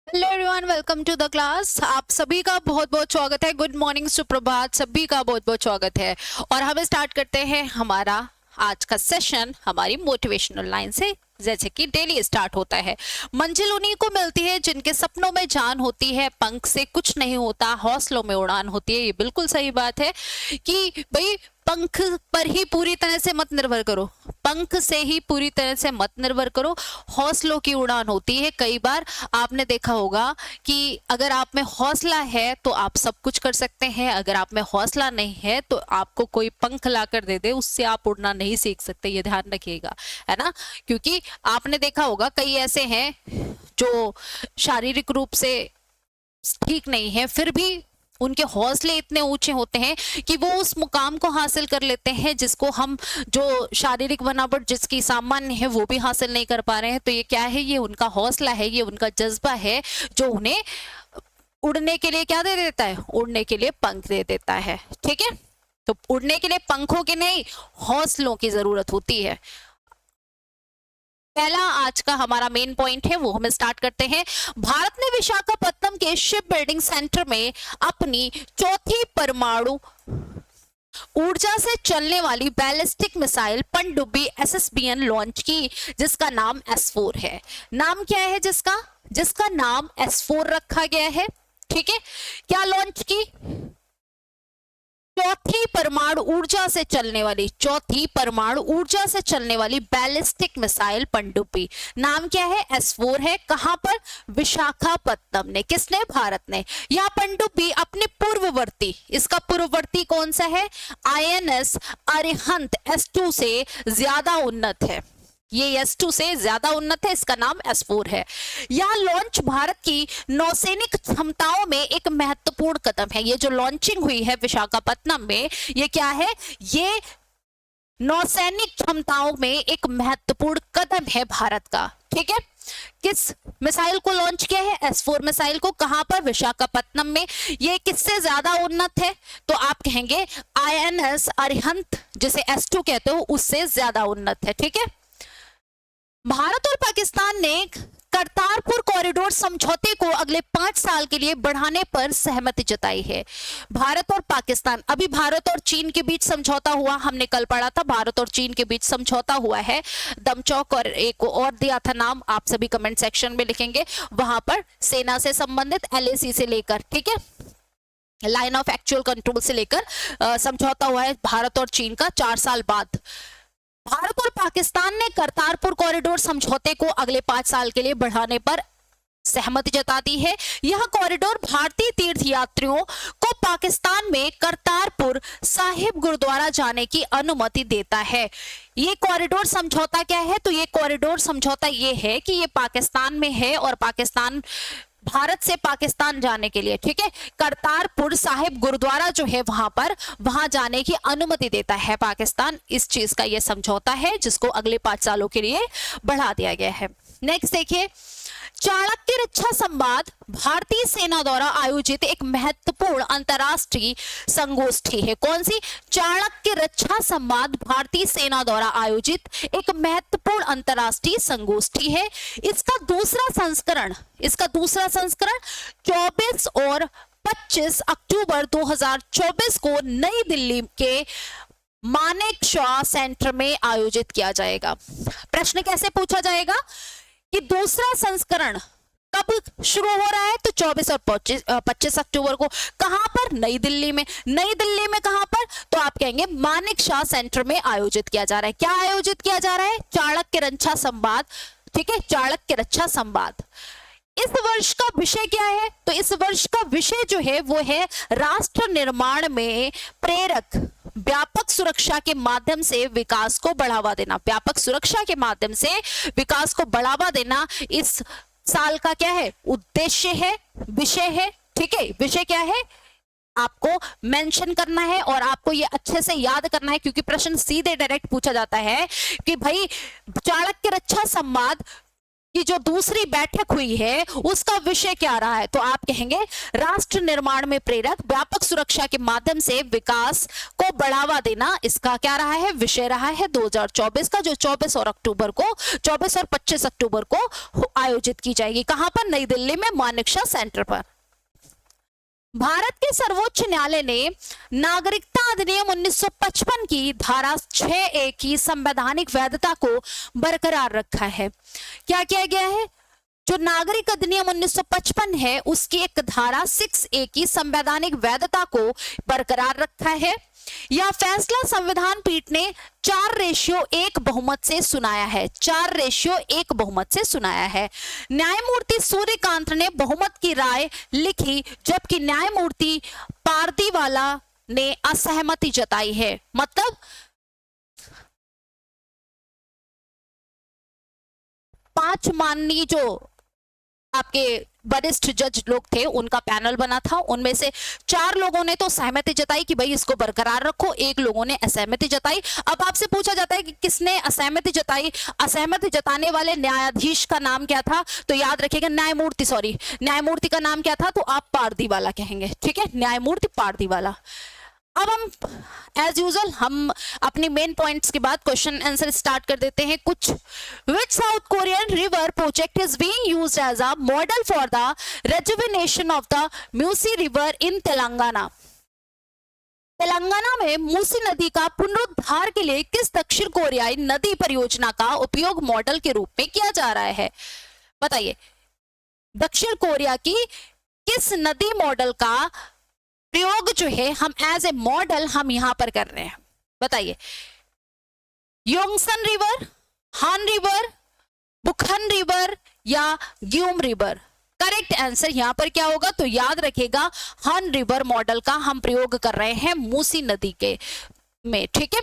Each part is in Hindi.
Hello everyone, welcome to the class. आप सभी का बहुत बहुत स्वागत है। गुड मॉर्निंग, सुप्रभात, सभी का बहुत बहुत स्वागत है। और हम स्टार्ट करते हैं हमारा आज का सेशन हमारी मोटिवेशनल लाइन से, जैसे कि डेली स्टार्ट होता है। मंजिल उन्हीं को मिलती है जिनके सपनों में जान होती है, पंख से कुछ नहीं होता, हौसलों में उड़ान होती है। ये बिल्कुल सही बात है कि भाई पंख पर ही पूरी तरह से मत निर्भर करो, पंख से ही पूरी तरह से मत निर्भर करो, हौसलों की उड़ान होती है। कई बार आपने देखा होगा कि अगर आप में हौसला है तो आप सब कुछ कर सकते हैं, अगर आप में हौसला नहीं है तो आपको कोई पंख लाकर दे दे, उससे आप उड़ना नहीं सीख सकते। ये ध्यान रखिएगा, है ना। क्योंकि आपने देखा होगा कई ऐसे हैं जो शारीरिक रूप से ठीक नहीं है, फिर भी उनके हौसले इतने ऊंचे होते हैं कि वो उस मुकाम को हासिल कर लेते हैं जिसको हम, जो शारीरिक बनावट जिसकी सामान्य है, वो भी हासिल नहीं कर पा रहे हैं। तो ये क्या है? ये उनका हौसला है, ये उनका जज्बा है जो उन्हें उड़ने के लिए क्या दे देता है? उड़ने के लिए पंख दे देता है। ठीक है, तो उड़ने के लिए पंखों की नहीं, हौसलों की जरूरत होती है। पहला आज का हमारा मेन पॉइंट है, वो हम स्टार्ट करते हैं। भारत ने विशाखापत्तनम के शिप बिल्डिंग सेंटर में अपनी चौथी परमाणु ऊर्जा से चलने वाली बैलिस्टिक मिसाइल पनडुब्बी SSBN लॉन्च की, जिसका नाम S4 है। नाम क्या है जिसका नाम S4 रखा गया है? ठीक है, क्या लॉन्च की? चौथी परमाणु ऊर्जा से चलने वाली बैलिस्टिक मिसाइल पनडुब्बी। नाम क्या है? S4 है। कहां पर? विशाखापत्तनम ने। किसने? भारत ने। यह पनडुब्बी अपने पूर्ववर्ती, इसका पूर्ववर्ती कौन सा है? INS अरिहंत S2 से ज्यादा उन्नत है। ये S2 से ज्यादा उन्नत है, इसका नाम S4 है। यह लॉन्च भारत की नौसैनिक क्षमताओं में एक महत्वपूर्ण कदम है। ये जो लॉन्चिंग हुई है विशाखापत्तनम में, ये क्या है? ये नौसैनिक क्षमताओं में एक महत्वपूर्ण कदम है भारत का। ठीक है, किस मिसाइल को लॉन्च किया है? S4 मिसाइल को। कहां पर? विशाखापत्तनम में। ये किससे ज्यादा उन्नत है? तो आप कहेंगे INS अरिहंत, जिसे S2 कहते हो, उससे ज्यादा उन्नत है। ठीक है, भारत और पाकिस्तान ने करतारपुर कॉरिडोर समझौते को अगले 5 साल के लिए बढ़ाने पर सहमति जताई है। भारत और पाकिस्तान, अभी भारत और चीन के बीच समझौता हुआ, हमने कल पढ़ा था, भारत और चीन के बीच समझौता हुआ है दमचौक, और एक और दिया था नाम, आप सभी कमेंट सेक्शन में लिखेंगे। वहां पर सेना से संबंधित LAC से लेकर, ठीक है, लाइन ऑफ एक्चुअल कंट्रोल से लेकर समझौता हुआ है भारत और चीन का 4 साल बाद। भारत और पाकिस्तान ने करतारपुर कॉरिडोर समझौते को अगले 5 साल के लिए बढ़ाने पर सहमति जता दी है। यह कॉरिडोर भारतीय तीर्थ यात्रियों को पाकिस्तान में करतारपुर साहिब गुरुद्वारा जाने की अनुमति देता है। ये कॉरिडोर समझौता क्या है? तो ये कॉरिडोर समझौता ये है कि ये पाकिस्तान में है और पाकिस्तान, भारत से पाकिस्तान जाने के लिए, ठीक है, करतारपुर साहिब गुरुद्वारा जो है वहां जाने की अनुमति देता है पाकिस्तान। इस चीज का यह समझौता है जिसको अगले 5 सालों के लिए बढ़ा दिया गया है। नेक्स्ट देखिए, चाणक्य रक्षा संवाद भारतीय सेना द्वारा आयोजित एक महत्वपूर्ण अंतरराष्ट्रीय संगोष्ठी है। कौन सी? चाणक्य रक्षा संवाद भारतीय सेना द्वारा आयोजित एक महत्वपूर्ण अंतरराष्ट्रीय संगोष्ठी है। इसका दूसरा संस्करण 24 और 25 अक्टूबर 2024 को नई दिल्ली के मानेकशॉ सेंटर में आयोजित किया जाएगा। प्रश्न कैसे पूछा जाएगा कि दूसरा संस्करण कब शुरू हो रहा है? तो 24 और 25 अक्टूबर को। कहां पर? नई दिल्ली में। नई दिल्ली में कहां पर? तो आप कहेंगे मानेकशॉ सेंटर में आयोजित किया जा रहा है। क्या आयोजित किया जा रहा है? चाणक्य रक्षा संवाद। ठीक है, चाणक्य रक्षा संवाद। इस वर्ष का विषय क्या है? तो इस वर्ष का विषय जो है वो है राष्ट्र निर्माण में प्रेरक व्यापक सुरक्षा के माध्यम से विकास को बढ़ावा देना। व्यापक सुरक्षा के माध्यम से विकास को बढ़ावा देना इस साल का क्या है? उद्देश्य है, विषय है। ठीक है, विषय क्या है आपको मेंशन करना है और आपको ये अच्छे से याद करना है, क्योंकि प्रश्न सीधे डायरेक्ट पूछा जाता है कि भाई चाणक्य रक्षा संवाद कि जो दूसरी बैठक हुई है उसका विषय क्या रहा है, तो आप कहेंगे राष्ट्र निर्माण में प्रेरक व्यापक सुरक्षा के माध्यम से विकास को बढ़ावा देना, इसका क्या रहा है, विषय रहा है 2024 का, जो 24 और 25 अक्टूबर को आयोजित की जाएगी। कहां पर, नई दिल्ली में मानेकशॉ सेंटर पर। भारत के सर्वोच्च न्यायालय ने नागरिकता अधिनियम 1955 की धारा 6A की संवैधानिक वैधता को बरकरार रखा है। क्या किया गया है, जो नागरिक अधिनियम 1955 है उसकी एक धारा 6A की संवैधानिक वैधता को बरकरार रखा है। यह फैसला संविधान पीठ ने 4:1 बहुमत से सुनाया है, 4:1 बहुमत से सुनाया है। न्यायमूर्ति सूर्यकांत ने बहुमत की राय लिखी, जबकि न्यायमूर्ति पारदीवाला ने असहमति जताई है। मतलब 5 माननीय जो आपके वरिष्ठ जज लोग थे उनका पैनल बना था, उनमें से 4 लोगों ने तो सहमति जताई कि भाई इसको बरकरार रखो, 1 लोगों ने असहमति जताई। अब आपसे पूछा जाता है कि किसने असहमति जताई, असहमति जताने वाले न्यायाधीश का नाम क्या था, तो याद रखिएगा न्यायमूर्ति का नाम क्या था, तो आप पारदीवाला कहेंगे, ठीक है, न्यायमूर्ति पारदीवाला। अब हम एज यूजुअल हम अपनी मेन पॉइंट्स के बाद क्वेश्चन आंसर स्टार्ट कर देते हैं कुछ। Which South Korean river project is being used as a model for the rejuvenation of the Musi river in Telangana. Telangana में मूसी नदी का पुनरुद्धार के लिए किस दक्षिण कोरियाई नदी परियोजना का उपयोग मॉडल के रूप में किया जा रहा है, बताइए। दक्षिण कोरिया की किस नदी मॉडल का प्रयोग जो है हम एज ए मॉडल हम यहां पर कर रहे हैं, बताइए। योंगसन रिवर, हान रिवर, बुखन रिवर या ग्यूम रिवर। करेक्ट आंसर यहां पर क्या होगा, तो याद रखिएगा हान रिवर मॉडल का हम प्रयोग कर रहे हैं मूसी नदी के में, ठीक है।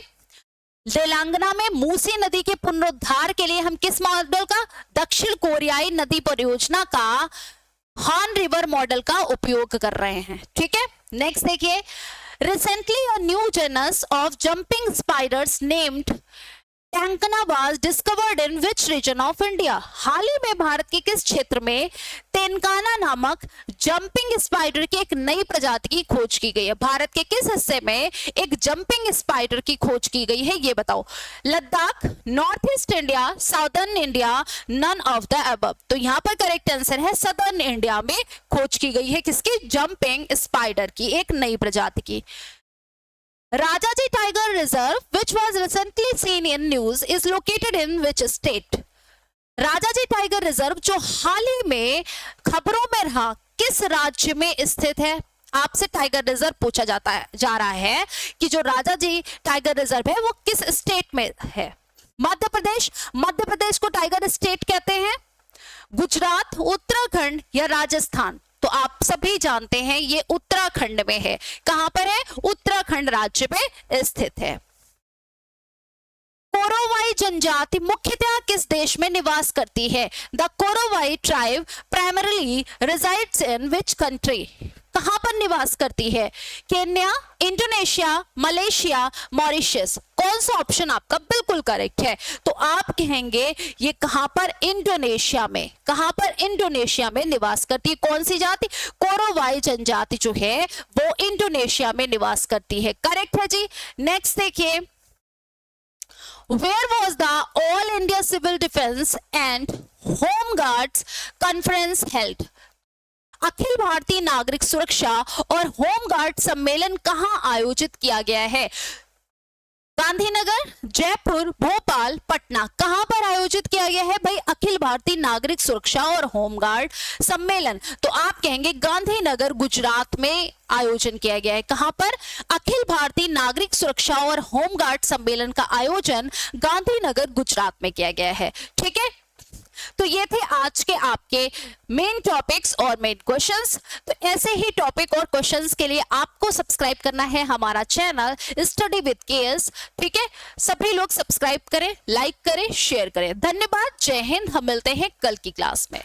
तेलंगाना में मूसी नदी के पुनरुद्धार के लिए हम किस मॉडल का, दक्षिण कोरियाई नदी परियोजना का हान रिवर मॉडल का उपयोग कर रहे हैं, ठीक है। नेक्स्ट देखिए, recently a new genus of jumping spiders named Tenkana was discovered in which region of India. हाल ही में भारत के किस क्षेत्र में तेनकाना नामक जंपिंग स्पाइडर की एक नई प्रजाति की खोज की गई है, भारत के किस हिस्से में एक जंपिंग स्पाइडर की खोज की गई है, ये बताओ। Ladakh, north east India, southern India, none of the above. तो यहाँ पर करेक्ट आंसर है सदर्न इंडिया में खोज की गई है किसकी, जंपिंग स्पाइडर की एक नई प्रजाति की। Rajaji Tiger Reserve, which was recently seen in news, is located in which state? Rajaji tiger reserve जो हाल ही में खबरों में रहा किस राज्य में स्थित है। आपसे टाइगर रिजर्व पूछा जा रहा है कि जो राजाजी टाइगर रिजर्व है वो किस स्टेट में है। मध्य प्रदेश को टाइगर स्टेट कहते हैं, गुजरात, उत्तराखंड या राजस्थान। तो आप सभी जानते हैं ये उत्तराखंड में है। कहां पर है, उत्तराखंड राज्य में स्थित है। कोरोवाई जनजाति मुख्यतः किस देश में निवास करती है। The Korowai tribe primarily resides in which country. कहां पर निवास करती है, केन्या, इंडोनेशिया, मलेशिया, मॉरिशस। कौन सा ऑप्शन आपका बिल्कुल करेक्ट है, तो आप कहेंगे ये कहां पर, इंडोनेशिया में। कहां पर, इंडोनेशिया में निवास करती है। कौन सी जाति, कोरोवाई जनजाति जो है वो इंडोनेशिया में निवास करती है। करेक्ट है जी। नेक्स्ट देखिए, Where was the All India Civil Defense and Home Guards Conference held? Akhil Bharatiya नागरिक सुरक्षा और होम गार्ड सम्मेलन कहां आयोजित किया गया है। गांधीनगर, जयपुर, भोपाल, पटना। कहां पर आयोजित किया गया है भाई, अखिल भारतीय नागरिक सुरक्षा और होमगार्ड सम्मेलन। तो आप कहेंगे गांधीनगर, गुजरात में आयोजन किया गया है। कहां पर, अखिल भारतीय नागरिक सुरक्षा और होमगार्ड सम्मेलन का आयोजन गांधीनगर, गुजरात में किया गया है। ठीक है, तो ये थे आज के आपके मेन टॉपिक्स और मेन क्वेश्चंस। तो ऐसे ही टॉपिक और क्वेश्चंस के लिए आपको सब्सक्राइब करना है हमारा चैनल स्टडी विद केएस। ठीक है, सभी लोग सब्सक्राइब करें, लाइक करें, शेयर करें। धन्यवाद, जय हिंद। हम मिलते हैं कल की क्लास में।